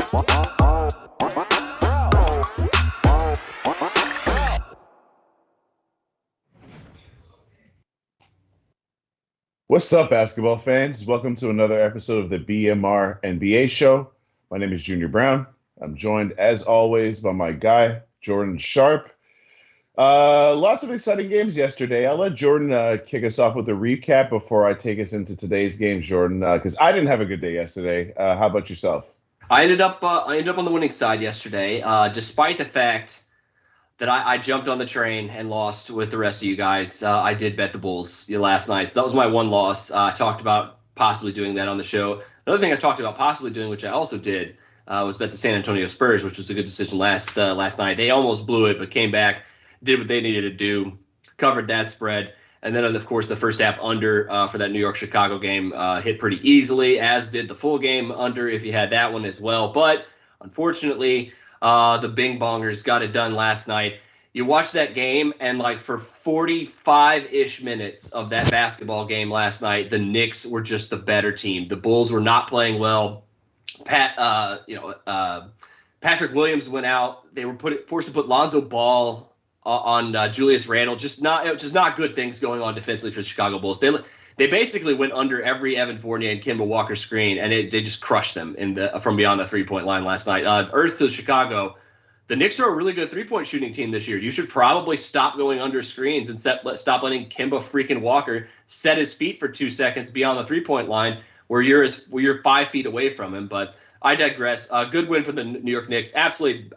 What's up, basketball fans? Welcome to another episode of the BMR NBA show. My name is Junior Browne. I'm joined, as always, by my guy, Jordan Sharp. Lots of exciting games yesterday. I'll let Jordan kick us off with a recap before I take us into today's games, Jordan, because I didn't have a good day yesterday. How about yourself? I ended up on the winning side yesterday, despite the fact that I jumped on the train and lost with the rest of you guys. I did bet the Bulls last night. So that was my one loss. I talked about possibly doing that on the show. Another thing I talked about possibly doing, which I also did, was bet the San Antonio Spurs, which was a good decision last night. They almost blew it, but came back, did what they needed to do, covered that spread. And then, of course, the first half under for that New York-Chicago game hit pretty easily, as did the full game under if you had that one as well. But unfortunately, the Bing Bongers got it done last night. You watch that game, and like for 45-ish minutes of that basketball game last night, the Knicks were just the better team. The Bulls were not playing well. Patrick Williams went out. They were forced to put Lonzo Ball on Julius Randle. Just not good things going on defensively for the Chicago Bulls. They basically went under every Evan Fournier and Kemba Walker screen, and they just crushed them from beyond the three-point line last night. Earth to Chicago. The Knicks are a really good three-point shooting team this year. You should probably stop going under screens and stop letting Kemba freaking Walker set his feet for 2 seconds beyond the three-point line where you're 5 feet away from him. But I digress. Good win for the New York Knicks. Absolutely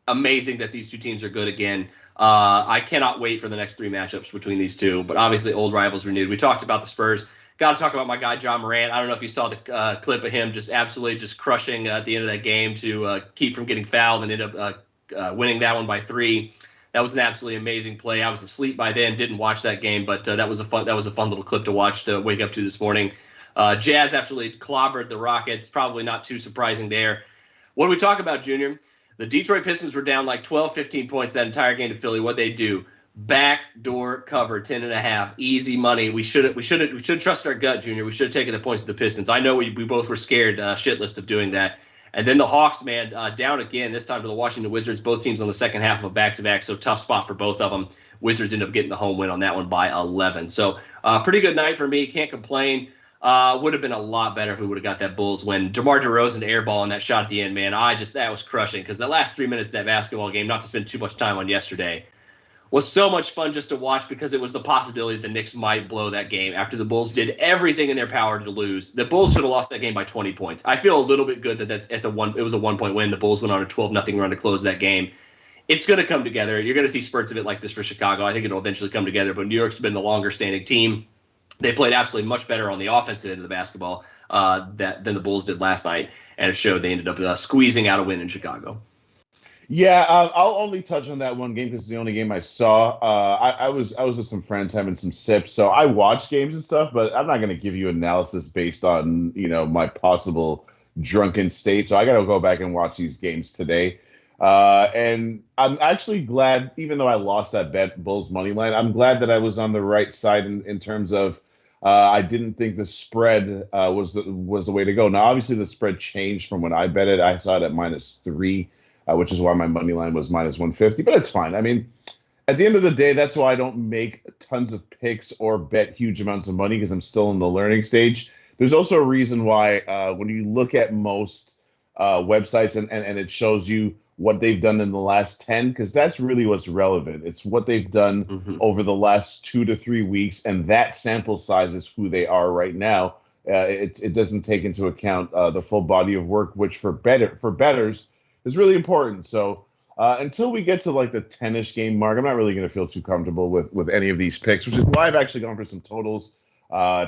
amazing that these two teams are good again. I cannot wait for the next three matchups between these two, but obviously old rivals renewed. We talked about the Spurs. Got to talk about my guy, John Morant. I don't know if you saw the clip of him just absolutely just crushing at the end of that game to keep from getting fouled and end up winning that one by 3. That was an absolutely amazing play. I was asleep by then, didn't watch that game, but that was a fun little clip to watch to wake up to this morning. Jazz absolutely clobbered the Rockets. Probably not too surprising there. What do we talk about, Junior? The Detroit Pistons were down like 12, 15 points that entire game to Philly. What'd they do? Backdoor cover, 10.5, easy money. We should trust our gut, Junior. We should have taken the points to the Pistons. I know we both were scared shitless of doing that. And then the Hawks, man, down again, this time to the Washington Wizards. Both teams on the second half of a back-to-back, so tough spot for both of them. Wizards end up getting the home win on that one by 11. So pretty good night for me. Can't complain. Would have been a lot better if we would have got that Bulls win. DeMar DeRozan airball on that shot at the end, man. That was crushing because the last 3 minutes of that basketball game, not to spend too much time on yesterday, was so much fun just to watch because it was the possibility that the Knicks might blow that game after the Bulls did everything in their power to lose. The Bulls should have lost that game by 20 points. I feel a little bit good that it was a 1-point win. The Bulls went on a 12-0 run to close that game. It's going to come together. You're going to see spurts of it like this for Chicago. I think it'll eventually come together, but New York's been the longer standing team. They played absolutely much better on the offensive end of the basketball than the Bulls did last night, and it showed they ended up squeezing out a win in Chicago. Yeah, I'll only touch on that one game because it's the only game I saw. I was with some friends having some sips, so I watch games and stuff, but I'm not going to give you analysis based on my possible drunken state. So I got to go back and watch these games today. And I'm actually glad, even though I lost that bet, Bulls money line, I'm glad that I was on the right side in terms of I didn't think the spread was the way to go. Now, obviously, the spread changed from when I bet it. I saw it at -3. Which is why my money line was -150, but it's fine. I mean, at the end of the day, that's why I don't make tons of picks or bet huge amounts of money because I'm still in the learning stage. There's also a reason why when you look at most websites and it shows you what they've done in the last 10, because that's really what's relevant. It's what they've done over the last 2 to 3 weeks, and that sample size is who they are right now. It doesn't take into account the full body of work, which for bettors is really important. So until we get to like the 10-ish game mark, I'm not really going to feel too comfortable with any of these picks, which is why I've actually gone for some totals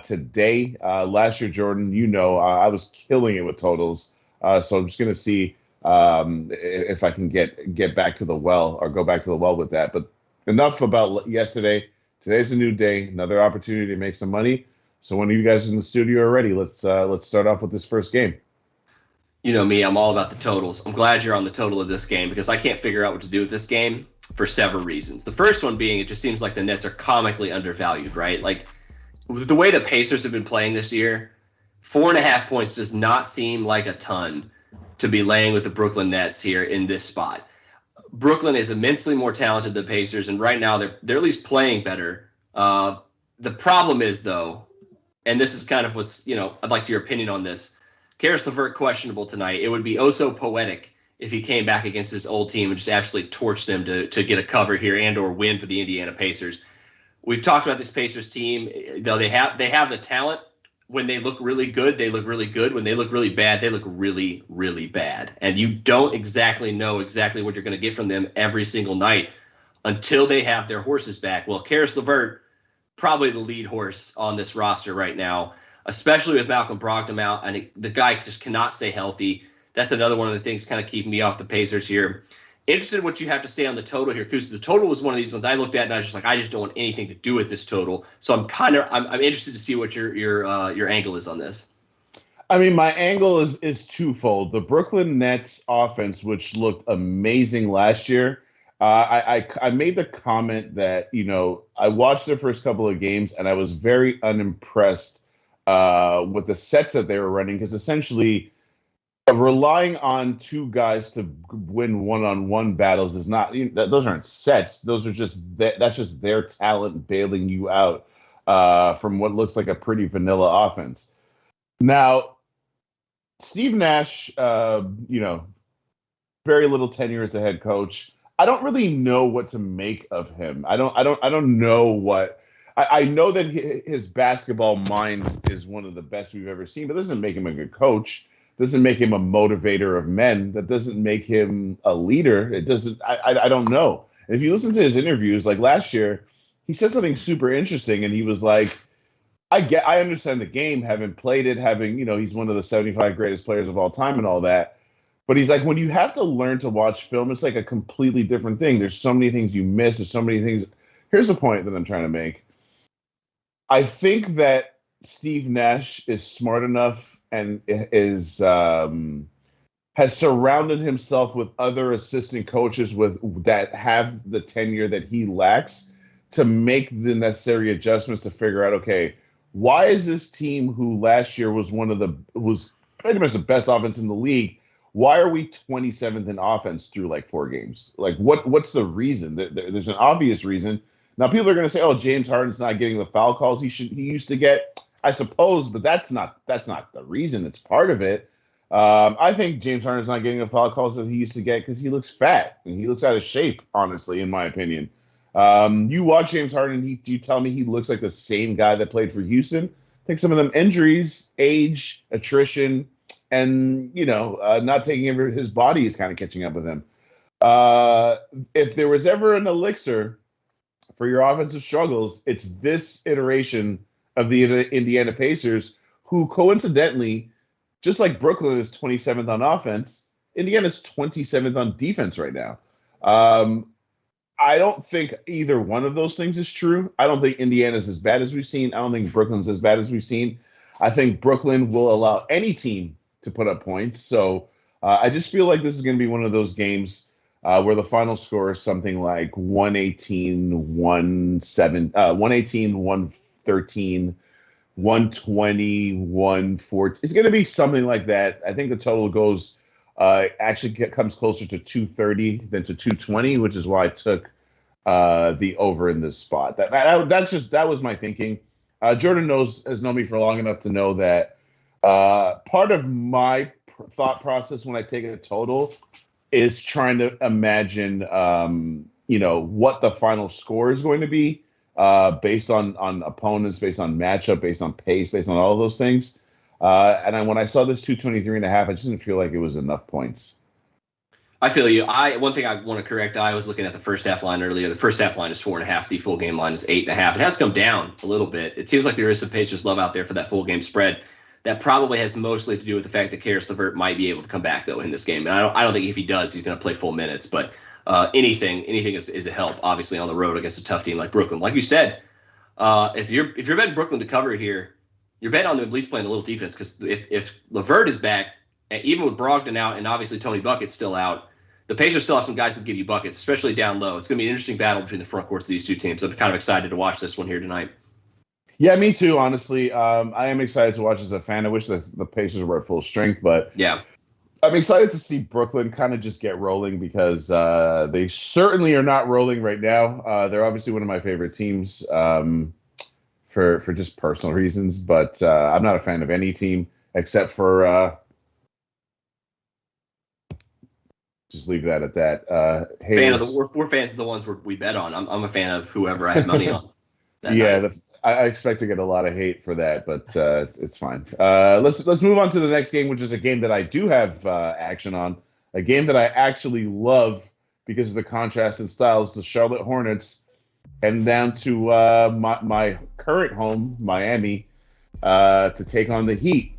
today. Last year, Jordan, I was killing it with totals. So I'm just going to see if I can get back to the well or go back to the well with that. But enough about yesterday. Today's a new day, another opportunity to make some money. So when you guys are in the studio are ready, let's start off with this first game. You know me, I'm all about the totals. I'm glad you're on the total of this game because I can't figure out what to do with this game for several reasons. The first one being it just seems like the Nets are comically undervalued, right? Like the way the Pacers have been playing this year, 4.5 points does not seem like a ton to be laying with the Brooklyn Nets here in this spot. Brooklyn is immensely more talented than the Pacers, and right now they're at least playing better. The problem is, though, and this is kind of what's, I'd like your opinion on this. Karis LeVert questionable tonight. It would be oh so poetic if he came back against his old team and just absolutely torched them to get a cover here and or win for the Indiana Pacers. We've talked about this Pacers team, though they have the talent. When they look really good, they look really good. When they look really bad, they look really, really bad. And you don't exactly know exactly what you're going to get from them every single night until they have their horses back. Well, Karis LeVert, probably the lead horse on this roster right now, especially with Malcolm Brogdon out, and the guy just cannot stay healthy. That's another one of the things kind of keeping me off the Pacers here. Interested in what you have to say on the total here, because the total was one of these ones I looked at and I was just like, I just don't want anything to do with this total. So I'm interested to see what your angle is on this. I mean, my angle is twofold. The Brooklyn Nets offense, which looked amazing last year, I made the comment that, I watched their first couple of games and I was very unimpressed with the sets that they were running, because essentially relying on two guys to win one-on-one battles is not, those aren't sets. Those are that's just their talent bailing you out from what looks like a pretty vanilla offense. Now, Steve Nash, very little tenure as a head coach. I don't really know what to make of him. I don't know what. I know that his basketball mind is one of the best we've ever seen, but that doesn't make him a good coach. Doesn't make him a motivator of men. That doesn't make him a leader. It doesn't. I don't know. And if you listen to his interviews, like last year, he said something super interesting, and he was like, I understand the game, having played it, he's one of the 75 greatest players of all time and all that. But he's like, when you have to learn to watch film, it's like a completely different thing. There's so many things you miss. There's so many things. Here's the point that I'm trying to make. I think that Steve Nash is smart enough and has surrounded himself with other assistant coaches that have the tenure that he lacks to make the necessary adjustments to figure out, okay, why is this team, who last year was was pretty much the best offense in the league, why are we 27th in offense through like 4 games? Like, what's the reason? There's an obvious reason. Now, people are going to say, "Oh, James Harden's not getting the foul calls he used to get." I suppose, but that's not the reason. It's part of it. I think James Harden's not getting the foul calls that he used to get because he looks fat and he looks out of shape, honestly, in my opinion. You watch James Harden, you tell me he looks like the same guy that played for Houston. I think some of them injuries, age, attrition, and, not taking over his body is kind of catching up with him. If there was ever an elixir for your offensive struggles, it's this iteration of the Indiana Pacers, who coincidentally, just like Brooklyn is 27th on offense, Indiana's 27th on defense right now. I don't think either one of those things is true. I don't think Indiana's as bad as we've seen. I don't think Brooklyn's as bad as we've seen. I think Brooklyn will allow any team to put up points. So I just feel like this is going to be one of those games where the final score is something like 118, 113, 120, 114. It's going to be something like that. I think the total goes comes closer to 230 than to 220, which is why I took the over in this spot. That was my thinking. Jordan has known me for long enough to know that part of my thought process when I take a total is trying to imagine, what the final score is going to be based on opponents, based on matchup, based on pace, based on all of those things. When I saw this 223.5, I just didn't feel like it was enough points. I feel you. One thing I want to correct, I was looking at the first half line earlier. The first half line is 4.5. The full game line is 8.5. It has come down a little bit. It seems like there is some Pacers love out there for that full game spread. That probably has mostly to do with the fact that Karis LeVert might be able to come back, though, in this game. And I don't think if he does, he's going to play full minutes. But anything is a help, obviously, on the road against a tough team like Brooklyn. Like you said, if you're betting Brooklyn to cover here, you're betting on them at least playing a little defense, because if LeVert is back, even with Brogdon out and obviously Tony Bucket's still out, the Pacers still have some guys that give you buckets, especially down low. It's going to be an interesting battle between the front courts of these two teams. I'm kind of excited to watch this one here tonight. Yeah, me too, honestly. I am excited to watch as a fan. I wish the Pacers were at full strength, but yeah, I'm excited to see Brooklyn kind of just get rolling because they certainly are not rolling right now. They're obviously one of my favorite teams for just personal reasons, but I'm not a fan of any team except for just leave that at that. We're fans of the ones we bet on. I'm a fan of whoever I had money on. Yeah, I expect to get a lot of hate for that, but it's fine. Let's move on to the next game, which is a game that I do have action on, a game that I actually love because of the contrast in styles. The Charlotte Hornets heading down to my current home, Miami, to take on the Heat.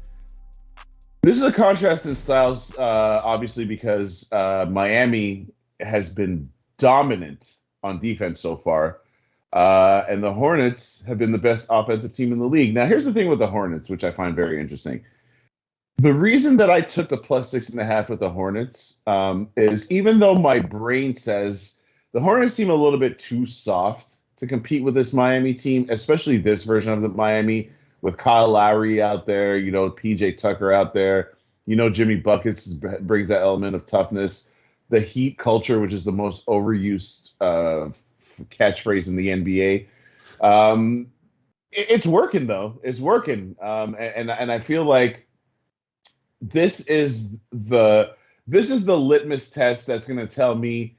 This is a contrast in styles, obviously, because Miami has been dominant on defense so far. And the Hornets have been the best offensive team in the league. Now, here's the thing with the Hornets, which I find very interesting. The reason that I took the +6.5 with the Hornets is even though my brain says the Hornets seem a little bit too soft to compete with this Miami team, especially this version of the Miami with Kyle Lowry out there, PJ Tucker out there, Jimmy Buckets brings that element of toughness. The Heat culture, which is the most overused catchphrase in the NBA. It's working though. It's working, and I feel like this is the litmus test that's going to tell me,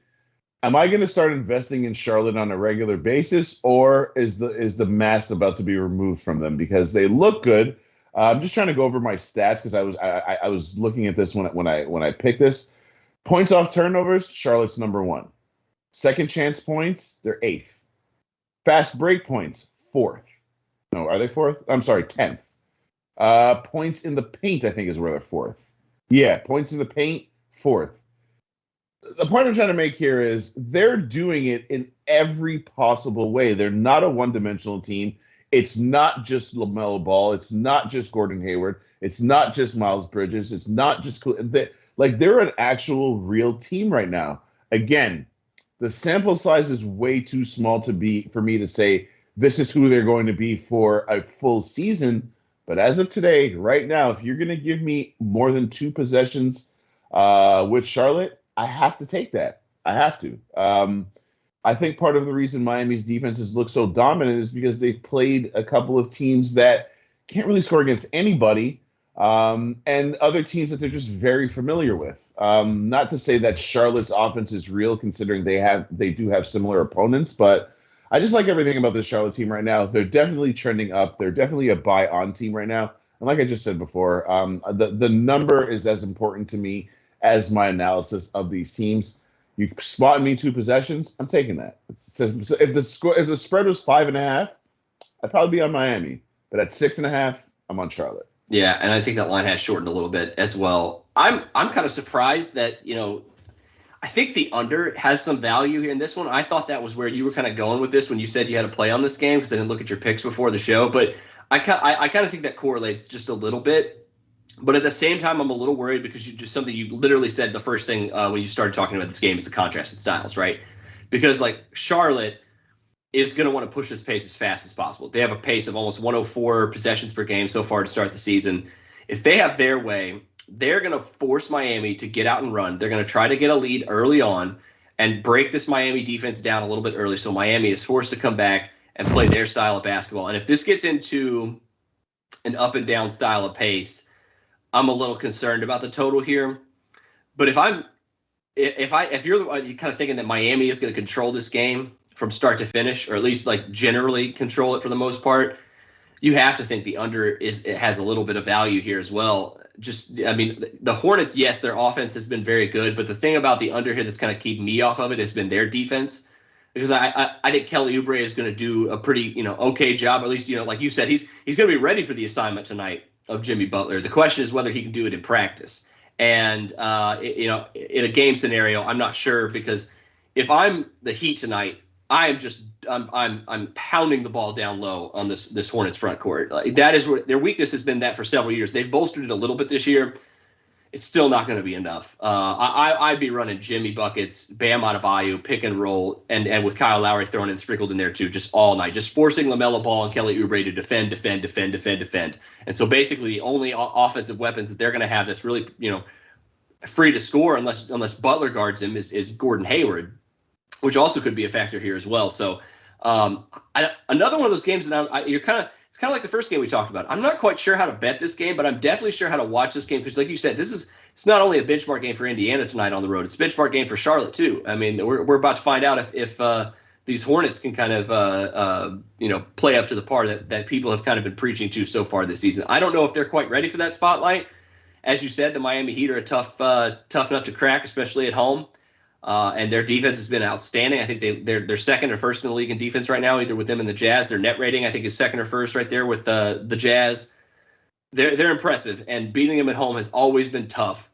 am I going to start investing in Charlotte on a regular basis, or is the mask about to be removed from them because they look good? I'm just trying to go over my stats because I was looking at this when I picked this. Points off turnovers, Charlotte's number 1. Second chance points, they're 8th. Fast break points, 4th. No, are they 4th? I'm sorry, 10th. Points in the paint, I think, is where they're 4th. Yeah, points in the paint, 4th. The point I'm trying to make here is they're doing it in every possible way. They're not a one-dimensional team. It's not just LaMelo Ball. It's not just Gordon Hayward. It's not just Miles Bridges. It's not just they're an actual real team right now. Again, the sample size is way too small for me to say this is who they're going to be for a full season. But as of today, right now, if you're going to give me more than 2 possessions with Charlotte, I have to take that. I have to. I think part of the reason Miami's defenses look so dominant is because they've played a couple of teams that can't really score against anybody, and other teams that they're just very familiar with. Not to say that Charlotte's offense is real, considering they do have similar opponents, but I just like everything about this Charlotte team right now. They're definitely trending up. They're definitely a buy-on team right now. And like I just said before, the number is as important to me as my analysis of these teams. You spot me 2 possessions, I'm taking that. So if the spread was 5.5, I'd probably be on Miami. But at 6.5, I'm on Charlotte. Yeah, and I think that line has shortened a little bit as well. I'm kind of surprised that, I think the under has some value here in this one. I thought that was where you were kind of going with this when you said you had to play on this game because I didn't look at your picks before the show. But I kind of think that correlates just a little bit. But at the same time, I'm a little worried because something you literally said the first thing when you started talking about this game is the contrast in styles, right? Because Charlotte is going to want to push this pace as fast as possible. They have a pace of almost 104 possessions per game so far to start the season. If they have their way, they're going to force Miami to get out and run. They're going to try to get a lead early on and break this Miami defense down a little bit early so Miami is forced to come back and play their style of basketball. And if this gets into an up and down style of pace, I'm a little concerned about the total here. But if you're kind of thinking that Miami is going to control this game from start to finish, or at least generally control it for the most part, you have to think the under has a little bit of value here as well. The Hornets, yes, their offense has been very good, but the thing about the under here that's kind of keeping me off of it has been their defense. Because I think Kelly Oubre is going to do a pretty okay job. At least like you said, he's going to be ready for the assignment tonight of Jimmy Butler. The question is whether he can do it in practice. And in a game scenario, I'm not sure, because if I'm the Heat tonight, I'm pounding the ball down low on this Hornets front court. That is what their weakness has been. That for several years they've bolstered it a little bit this year. It's still not going to be enough. I'd be running Jimmy Buckets, Bam Adebayo, pick and roll, and with Kyle Lowry thrown in, sprinkled in there too, just all night, just forcing LaMelo Ball and Kelly Oubre to defend. And so basically the only offensive weapons that they're going to have that's really, free to score unless Butler guards him is Gordon Hayward, which also could be a factor here as well. So another one of those games that it's kind of like the first game we talked about. I'm not quite sure how to bet this game, but I'm definitely sure how to watch this game because, like you said, it's not only a benchmark game for Indiana tonight on the road. It's a benchmark game for Charlotte too. I mean, we're about to find out if these Hornets can kind of play up to the par that people have kind of been preaching to so far this season. I don't know if they're quite ready for that spotlight. As you said, the Miami Heat are a tough nut to crack, especially at home. And their defense has been outstanding. I think they're second or first in the league in defense right now, either with them and the Jazz. Their net rating, I think, is second or first right there with the Jazz. They're impressive, and beating them at home has always been tough,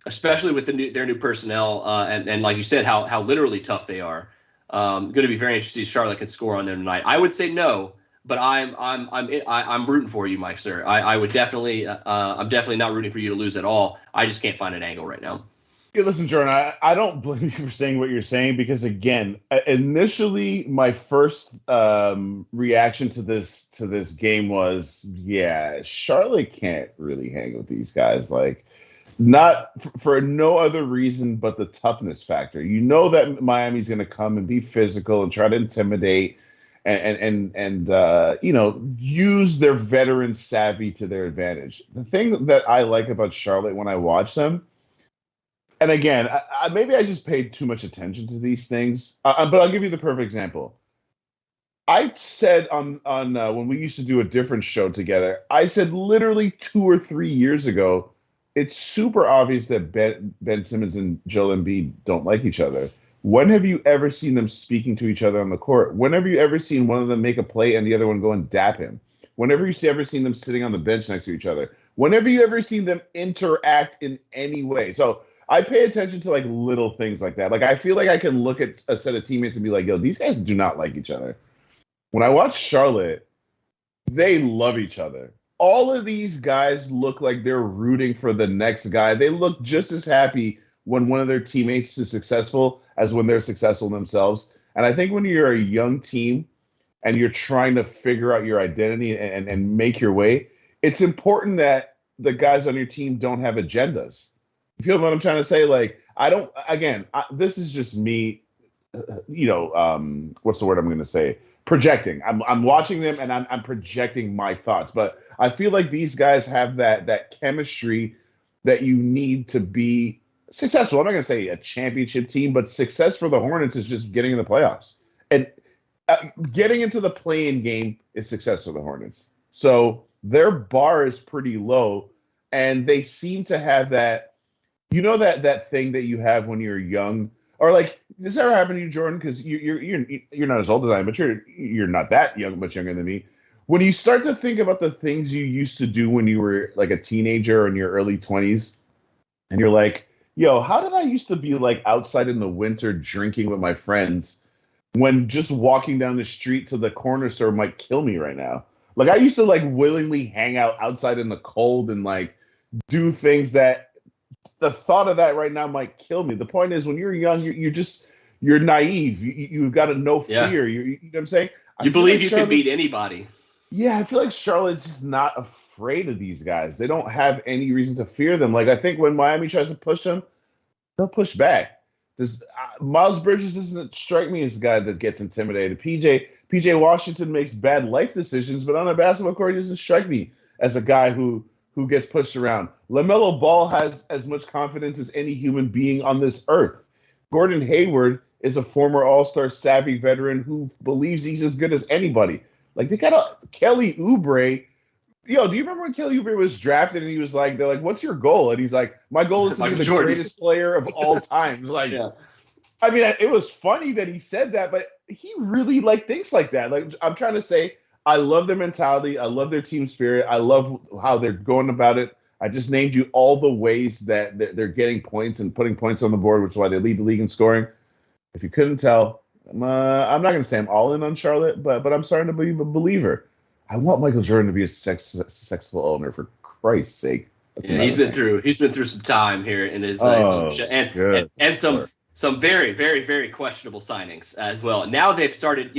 especially with their new personnel. And like you said, how literally tough they are. Going to be very interesting if Charlotte can score on them tonight. I would say no, but I'm rooting for you, Mike, sir. I would definitely I'm definitely not rooting for you to lose at all. I just can't find an angle right now. Yeah, listen, Jordan, I don't blame you for saying what you're saying because, again, initially my first reaction to this game was, yeah, Charlotte can't really hang with these guys. Like, not for no other reason but the toughness factor. You know that Miami's going to come and be physical and try to intimidate and use their veteran savvy to their advantage. The thing that I like about Charlotte when I watch them, and again, maybe I just paid too much attention to these things, but I'll give you the perfect example. I said on when we used to do a different show together, I said literally 2 or 3 years ago, it's super obvious that Ben Simmons and Joel Embiid don't like each other. When have you ever seen them speaking to each other on the court? When have you ever seen one of them make a play and the other one go and dap him? Whenever you ever seen them sitting on the bench next to each other? Whenever you ever seen them interact in any way? So I pay attention to like little things like that. Like I feel like I can look at a set of teammates and be like, yo, these guys do not like each other. When I watch Charlotte, they love each other. All of these guys look like they're rooting for the next guy. They look just as happy when one of their teammates is successful as when they're successful themselves. And I think when you're a young team and you're trying to figure out your identity and make your way, it's important that the guys on your team don't have agendas. You feel what I'm trying to say? Like, this is just me, what's the word I'm going to say? Projecting. I'm watching them and I'm projecting my thoughts. But I feel like these guys have that chemistry that you need to be successful. I'm not going to say a championship team, but success for the Hornets is just getting in the playoffs. And getting into the play-in game is success for the Hornets. So their bar is pretty low, and they seem to have that. You know that thing that you have when you're young, or like this ever happened to you, Jordan? Because you're not as old as I am, but you're not that young, much younger than me. When you start to think about the things you used to do when you were like a teenager or in your early 20s, and you're like, yo, how did I used to be like outside in the winter drinking with my friends when just walking down the street to the corner store might kill me right now? Like I used to like willingly hang out outside in the cold and like do things that the thought of that right now might kill me. The point is, when you're young, you're naive. You've got no fear. Yeah. You know what I'm saying? You believe you can beat anybody. Yeah, I feel like Charlotte's just not afraid of these guys. They don't have any reason to fear them. Like I think when Miami tries to push them, they'll push back. Miles Bridges doesn't strike me as a guy that gets intimidated. PJ Washington makes bad life decisions, but on a basketball court, he doesn't strike me as a guy who gets pushed around. LaMelo Ball has as much confidence as any human being on this earth. Gordon Hayward is a former All-Star savvy veteran who believes he's as good as anybody. Like they got Kelly Oubre. Yo, do you remember when Kelly Oubre was drafted and he was like, they're like, what's your goal? And he's like, my goal is to be the greatest player of all time. Like, yeah. I mean, it was funny that he said that, but he really like thinks like that. Like I'm trying to say, I love their mentality. I love their team spirit. I love how they're going about it. I just named you all the ways that they're getting points and putting points on the board, which is why they lead the league in scoring. If you couldn't tell, I'm not going to say I'm all in on Charlotte, but I'm starting to be a believer. I want Michael Jordan to be a successful owner, for Christ's sake. Yeah, he's been through some time here in his and some very, very, very questionable signings as well. Now they've started,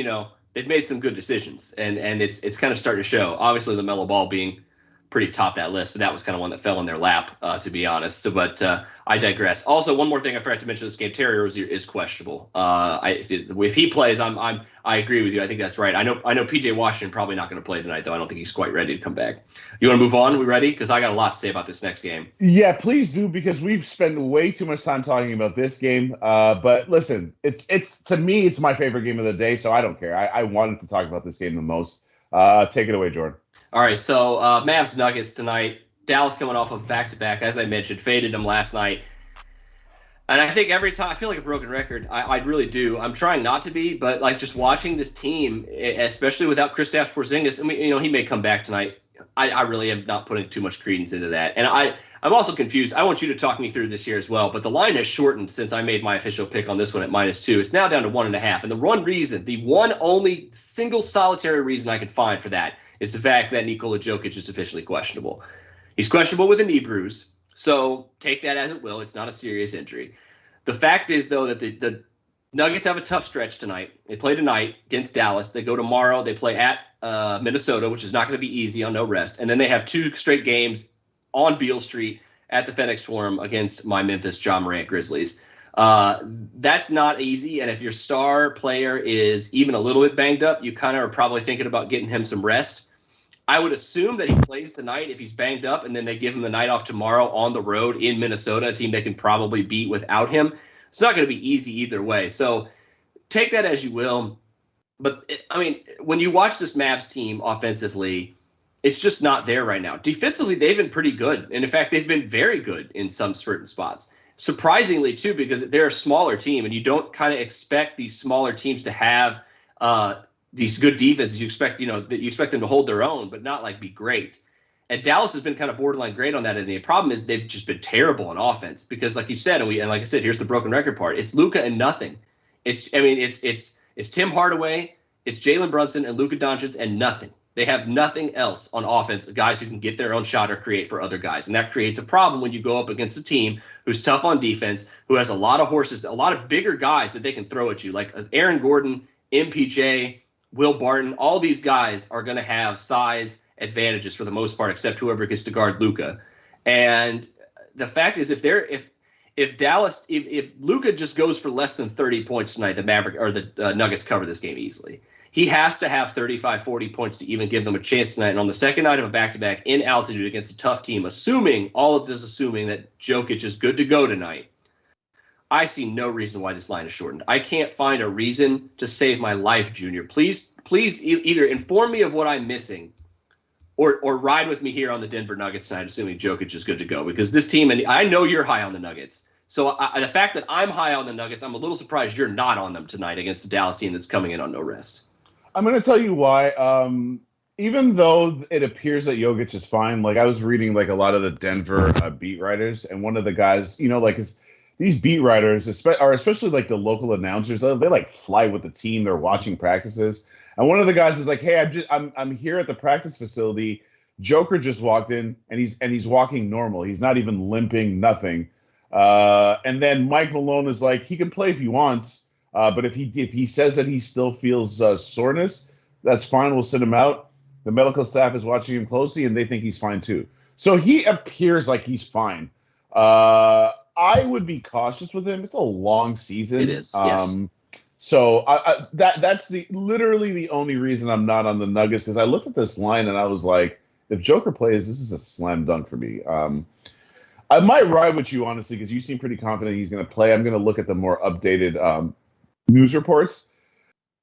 they've made some good decisions, and it's kind of starting to show. Obviously, LaMelo Ball being pretty top that list, but that was kind of one that fell in their lap, to be honest. So, but I digress. Also, one more thing I forgot to mention: this game, Terry Rozier is questionable. If he plays, I agree with you. I think that's right. I know PJ Washington probably not going to play tonight, though. I don't think he's quite ready to come back. You want to move on? We ready? Because I got a lot to say about this next game. Yeah, please do, because we've spent way too much time talking about this game. But listen, it's to me, it's my favorite game of the day, so I don't care. I wanted to talk about this game the most. Take it away, Jordan. All right, so Mavs Nuggets tonight. Dallas coming off of back-to-back, as I mentioned, faded them last night. And I think every time, I feel like a broken record. I really do. I'm trying not to be, but like just watching this team, especially without Kristaps Porzingis, I mean, he may come back tonight. I really am not putting too much credence into that. And I'm also confused. I want you to talk me through this here as well, but the line has shortened since I made my official pick on this one at -2. It's now down to 1.5. And the one only single solitary reason I could find for that is the fact that Nikola Jokic is officially questionable. He's questionable with a knee bruise, so take that as it will. It's not a serious injury. The fact is, though, that the Nuggets have a tough stretch tonight. They play tonight against Dallas. They go tomorrow. They play at Minnesota, which is not going to be easy on no rest. And then they have 2 straight games on Beale Street at the FedEx Forum against my Memphis John Morant Grizzlies. That's not easy. And if your star player is even a little bit banged up, you kind of are probably thinking about getting him some rest. I would assume that he plays tonight if he's banged up, and then they give him the night off tomorrow on the road in Minnesota, a team they can probably beat without him. It's not going to be easy either way. So take that as you will. But, I mean, when you watch this Mavs team offensively, it's just not there right now. Defensively, they've been pretty good. And, in fact, they've been very good in some certain spots. Surprisingly, too, because they're a smaller team, and you don't kind of expect these smaller teams to have these good defenses. You expect them to hold their own, but not like be great. And Dallas has been kind of borderline great on that. And the problem is they've just been terrible on offense because, like you said, and like I said, here's the broken record part. It's Luka and nothing. It's Tim Hardaway, it's Jalen Brunson and Luka Doncic and nothing. They have nothing else on offense, guys who can get their own shot or create for other guys. And that creates a problem when you go up against a team who's tough on defense, who has a lot of horses, a lot of bigger guys that they can throw at you, like Aaron Gordon, MPJ, Will Barton. All these guys are going to have size advantages for the most part, except whoever gets to guard Luka. And the fact is, if Luka just goes for less than 30 points tonight, the Nuggets cover this game easily. He has to have 35, 40 points to even give them a chance tonight. And on the second night of a back-to-back in altitude against a tough team, assuming that Jokic is good to go tonight, I see no reason why this line is shortened. I can't find a reason to save my life, Junior. Please either inform me of what I'm missing or ride with me here on the Denver Nuggets tonight, assuming Jokic is good to go. Because this team, and I know you're high on the Nuggets. So the fact that I'm high on the Nuggets, I'm a little surprised you're not on them tonight against the Dallas team that's coming in on no rest. I'm going to tell you why. Even though it appears that Jokic is fine, like I was reading like a lot of the Denver beat writers, and one of the guys, these beat writers are especially like the local announcers. They like fly with the team. They're watching practices, and one of the guys is like, "Hey, I'm here at the practice facility. Joker just walked in, and he's walking normal. He's not even limping, nothing." And then Mike Malone is like, "He can play if he wants." But if he says that he still feels soreness, that's fine. We'll send him out. The medical staff is watching him closely, and they think he's fine too. So he appears like he's fine. I would be cautious with him. It's a long season. It is. Yes. So that's literally the only reason I'm not on the Nuggets, because I looked at this line and I was like, if Joker plays, this is a slam dunk for me. I might ride with you, honestly, because you seem pretty confident he's going to play. I'm going to look at the more updated news reports.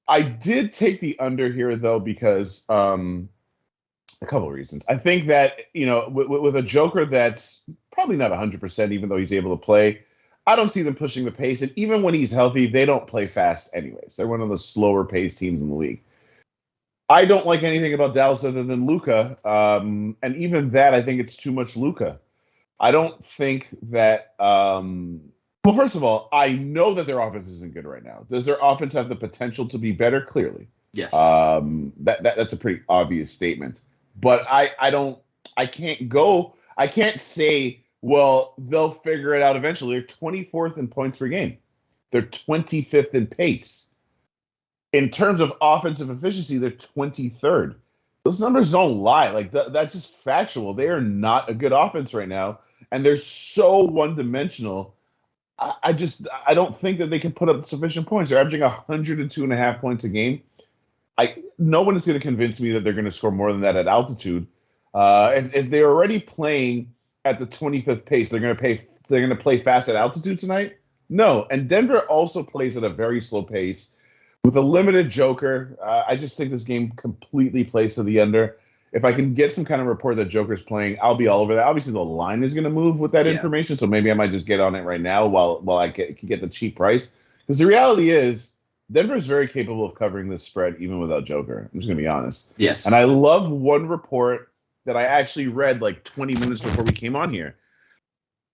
I did take the under here, though, because a couple of reasons. I think that, with a Joker that's probably not 100%, even though he's able to play, I don't see them pushing the pace. And even when he's healthy, they don't play fast anyways. They're one of the slower paced teams in the league. I don't like anything about Dallas other than Luka. And even that, I think it's too much Luka. I don't think that well, first of all, I know that their offense isn't good right now. Does their offense have the potential to be better? Clearly. Yes. That's a pretty obvious statement. But I can't say, well, they'll figure it out eventually. They're 24th in points per game. They're 25th in pace. In terms of offensive efficiency, they're 23rd. Those numbers don't lie. Like that's just factual. They are not a good offense right now, and they're so one-dimensional. I don't think that they can put up sufficient points. They're averaging 102.5 points a game. No one is going to convince me that they're going to score more than that at altitude. And if they're already playing at the 25th pace, they're going to play fast at altitude tonight. No, and Denver also plays at a very slow pace with a limited Joker. I just think this game completely plays to the under. If I can get some kind of report that Joker's playing, I'll be all over that. Obviously, the line is going to move with that information, so maybe I might just get on it right now while I can get the cheap price. Because the reality is, Denver is very capable of covering this spread even without Joker. I'm just going to be honest. Yes. And I love one report that I actually read like 20 minutes before we came on here.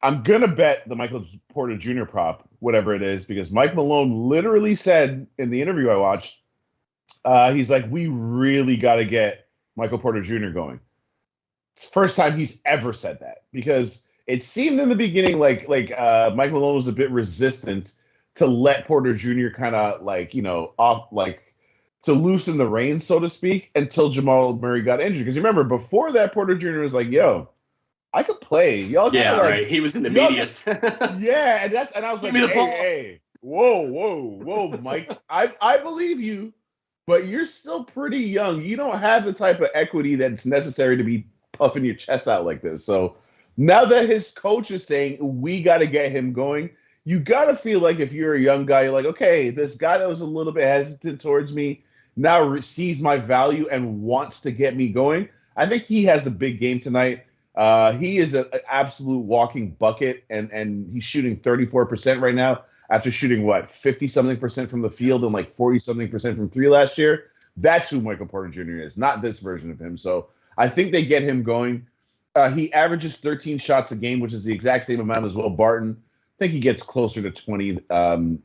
I'm going to bet the Michael Porter Jr. prop, whatever it is, because Mike Malone literally said in the interview I watched, he's like, we really got to get Michael Porter Jr. going. It's the first time he's ever said that, because it seemed in the beginning like Mike Malone was a bit resistant to let Porter Jr. kind of to loosen the reins, so to speak, until Jamal Murray got injured. Because remember, before that, Porter Jr. was like, yo, I could play. Y'all right. He was in the media. Yeah, and I was like, hey, whoa, Mike. I believe you, but you're still pretty young. You don't have the type of equity that's necessary to be puffing your chest out like this. So now that his coach is saying we got to get him going, you got to feel like if you're a young guy, you're like, okay, this guy that was a little bit hesitant towards me now sees my value and wants to get me going. I think he has a big game tonight. He is an absolute walking bucket, and he's shooting 34% right now after shooting, 50-something% from the field and like 40-something% from three last year. That's who Michael Porter Jr. is, not this version of him. So I think they get him going. He averages 13 shots a game, which is the exact same amount as Will Barton. I think he gets closer to 20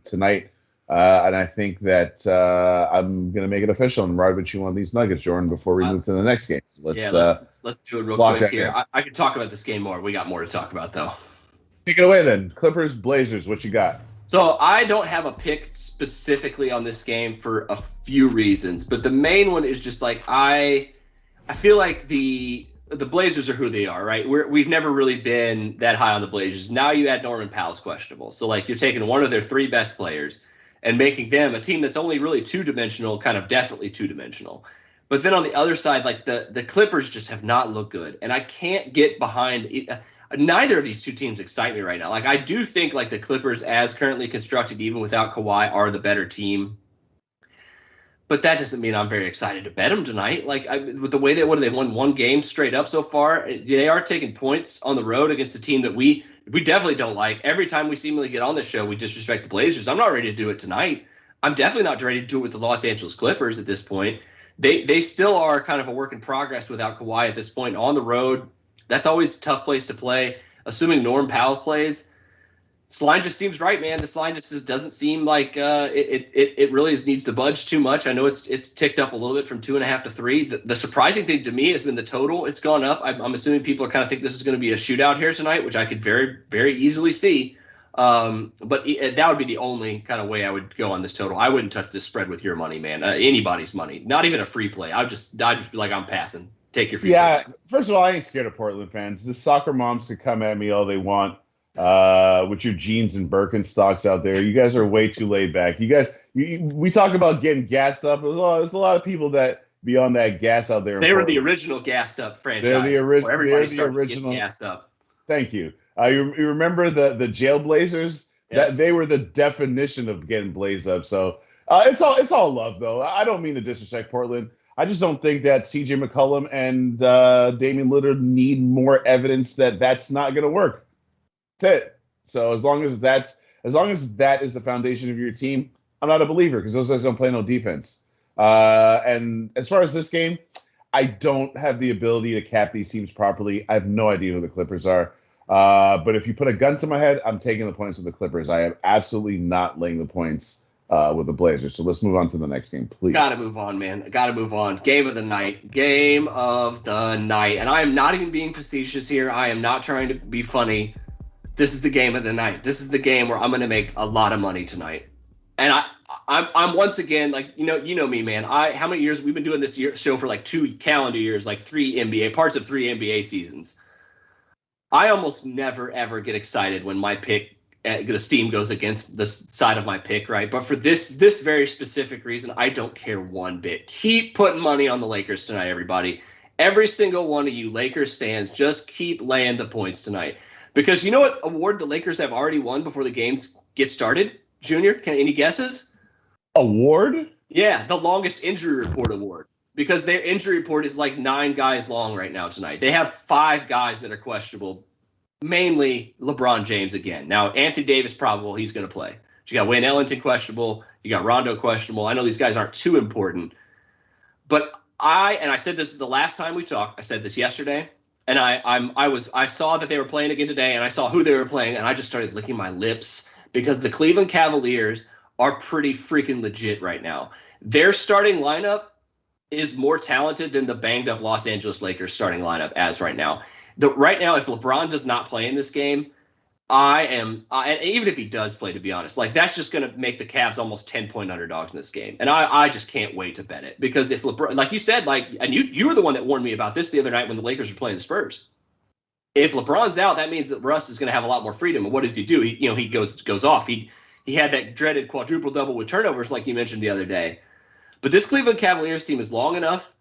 tonight. And I think that I'm going to make it official and ride with you on these Nuggets, Jordan, before we move to the next game. So let's do it real quick here. I could talk about this game more. We got more to talk about, though. Take it away, then. Clippers, Blazers, what you got? So I don't have a pick specifically on this game for a few reasons. But the main one is just like I feel like the Blazers are who they are, right? We've never really been that high on the Blazers. Now you add Norman Powell's questionable. So, like, you're taking one of their three best players and making them a team that's only really two-dimensional, kind of definitely two-dimensional. But then on the other side, like the Clippers just have not looked good. And I can't get behind it. Neither of these two teams excite me right now. Like, I do think like the Clippers, as currently constructed, even without Kawhi, are the better team. But that doesn't mean I'm very excited to bet them tonight. Like, with the way they won one game straight up so far, they are taking points on the road against a team that we definitely don't like. Every time we seemingly get on this show, we disrespect the Blazers. I'm not ready to do it tonight. I'm definitely not ready to do it with the Los Angeles Clippers at this point. They still are kind of a work in progress without Kawhi at this point. On the road, that's always a tough place to play. Assuming Norm Powell plays, this line just seems right, man. This line just doesn't seem like it really needs to budge too much. I know it's ticked up a little bit from 2.5 to 3. The surprising thing to me has been the total. It's gone up. I'm assuming people are kind of think this is going to be a shootout here tonight, which I could very, very easily see. But that would be the only kind of way I would go on this total. I wouldn't touch this spread with your money, man. Anybody's money, not even a free play. I'd just be like, I'm passing. Take your free play. First of all, I ain't scared of Portland fans. The soccer moms can come at me all they want with your jeans and Birkenstocks out there. You guys are way too laid back. You guys, we talk about getting gassed up. There's a lot of people that be on that gas out there. They were the original gassed up franchise. They're the original gassed up. Thank you. You remember the Jailblazers? Yes. They were the definition of getting blazed up. So it's all love, though. I don't mean to disrespect Portland. I just don't think that C.J. McCollum and Damian Lillard need more evidence that that's not going to work. That's it. So as long as that is the foundation of your team, I'm not a believer because those guys don't play no defense. And as far as this game, I don't have the ability to cap these teams properly. I have no idea who the Clippers are. But if you put a gun to my head, I'm taking the points with the Clippers. I am absolutely not laying the points with the Blazers. So let's move on to the next game, please. Got to move on, man. Got to move on. Game of the night. And I am not even being facetious here. I am not trying to be funny. This is the game of the night. This is the game where I'm going to make a lot of money tonight. And I'm once again, like, you know me, man. How many years we've been doing this show for like 2 calendar years, like 3 NBA parts of 3 NBA seasons. I almost never ever get excited when my pick, the steam goes against the side of my pick, right? But for this very specific reason, I don't care one bit. Keep putting money on the Lakers tonight, everybody. Every single one of you Lakers stands, just keep laying the points tonight. Because you know what award the Lakers have already won before the games get started? Junior, any guesses? Award? Yeah, the longest injury report award. Because their injury report is like 9 guys long right now tonight. They have 5 guys that are questionable, mainly LeBron James again. Now, Anthony Davis probable, he's going to play. But you got Wayne Ellington questionable. You got Rondo questionable. I know these guys aren't too important. But I said this the last time we talked. I said this yesterday. And I saw that they were playing again today, and I saw who they were playing, and I just started licking my lips because the Cleveland Cavaliers are pretty freaking legit right now. Their starting lineup is more talented than the banged up Los Angeles Lakers starting lineup as right now. Right now, if LeBron does not play in this game, and even if he does play, to be honest, like that's just going to make the Cavs almost 10-point underdogs in this game. And I just can't wait to bet it because if LeBron, like you said, and you were the one that warned me about this the other night when the Lakers were playing the Spurs. If LeBron's out, that means that Russ is going to have a lot more freedom. And what does he do? He goes off. He had that dreaded quadruple double with turnovers, like you mentioned the other day. But this Cleveland Cavaliers team is long enough,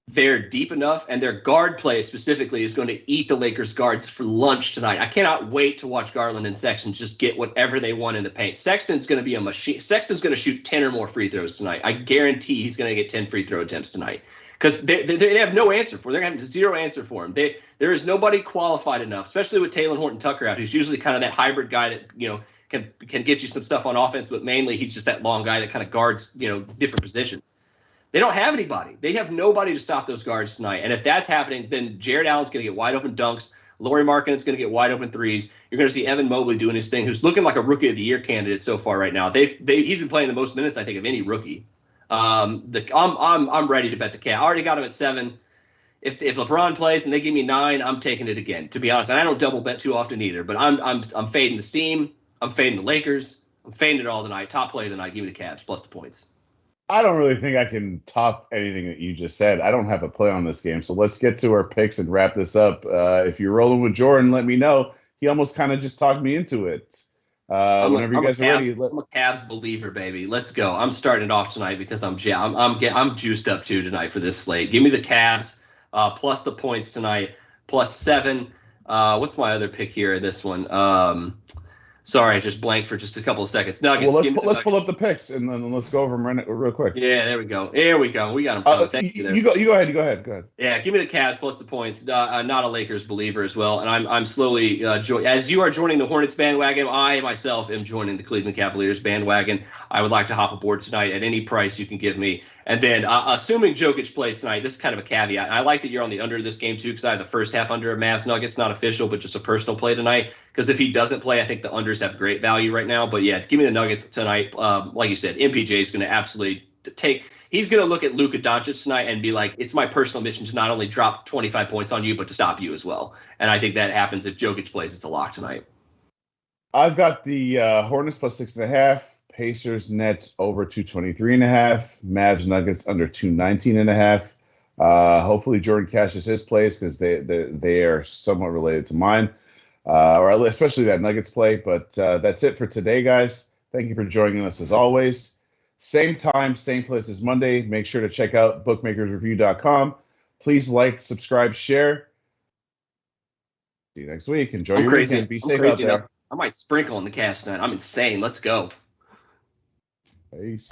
they're deep enough, and their guard play specifically is going to eat the Lakers guards for lunch tonight. I cannot wait to watch Garland and Sexton just get whatever they want in the paint. Sexton's going to be a machine. Sexton's going to shoot 10 or more free throws tonight. I guarantee he's going to get 10 free throw attempts tonight because they have no answer for him. They're going to have zero answer for him. There is nobody qualified enough, especially with Taylor Horton-Tucker out, who's usually kind of that hybrid guy that, can get you some stuff on offense, but mainly he's just that long guy that kind of guards, different positions. They don't have anybody. They have nobody to stop those guards tonight. And if that's happening, then Jared Allen's going to get wide open dunks. Lauri Markkanen's going to get wide open threes. You're going to see Evan Mobley doing his thing, who's looking like a Rookie of the Year candidate so far right now. He's been playing the most minutes, I think, of any rookie. I'm ready to bet the Cavs. I already got him at 7. If LeBron plays and they give me 9, I'm taking it again. To be honest, and I don't double bet too often either. But I'm fading the steam. I'm fading the Lakers. I'm fading it all tonight. Top play of the night. Give me the Cavs plus the points. I don't really think I can top anything that you just said. I don't have a play on this game. So let's get to our picks and wrap this up. If you're rolling with Jordan, let me know. He almost kind of just talked me into it. Whenever you guys are ready. I'm a Cavs believer, baby. Let's go. I'm starting it off tonight because I'm juiced up too tonight for this slate. Give me the Cavs plus the points tonight, plus 7. What's my other pick here in this one? Sorry, I just blanked for just a couple of seconds. Nuggets. Well, let's pull up the picks and then let's go over them real quick. Yeah, there we go. We got them. Thank you. You go ahead. Yeah, give me the Cavs plus the points. Not a Lakers believer as well, and I'm slowly as you are joining the Hornets bandwagon. I myself am joining the Cleveland Cavaliers bandwagon. I would like to hop aboard tonight at any price you can give me. And then, assuming Jokic plays tonight, this is kind of a caveat. I like that you're on the under of this game, too, because I have the first half under of Mavs Nuggets, not official, but just a personal play tonight. Because if he doesn't play, I think the unders have great value right now. But, yeah, give me the Nuggets tonight. Like you said, MPJ is going to absolutely he's going to look at Luka Doncic tonight and be like, it's my personal mission to not only drop 25 points on you, but to stop you as well. And I think that happens if Jokic plays. It's a lock tonight. I've got the Hornets plus 6.5. Pacers Nets over 223.5. Mavs Nuggets under 219.5. Hopefully Jordan cashes his plays because they are somewhat related to mine, or especially that Nuggets play. But that's it for today, guys. Thank you for joining us as always. Same time, same place as Monday. Make sure to check out bookmakersreview.com. Please like, subscribe, share. See you next week. Enjoy your weekend. Be safe out there. I might sprinkle on the Cavs tonight. I'm insane. Let's go. Peace.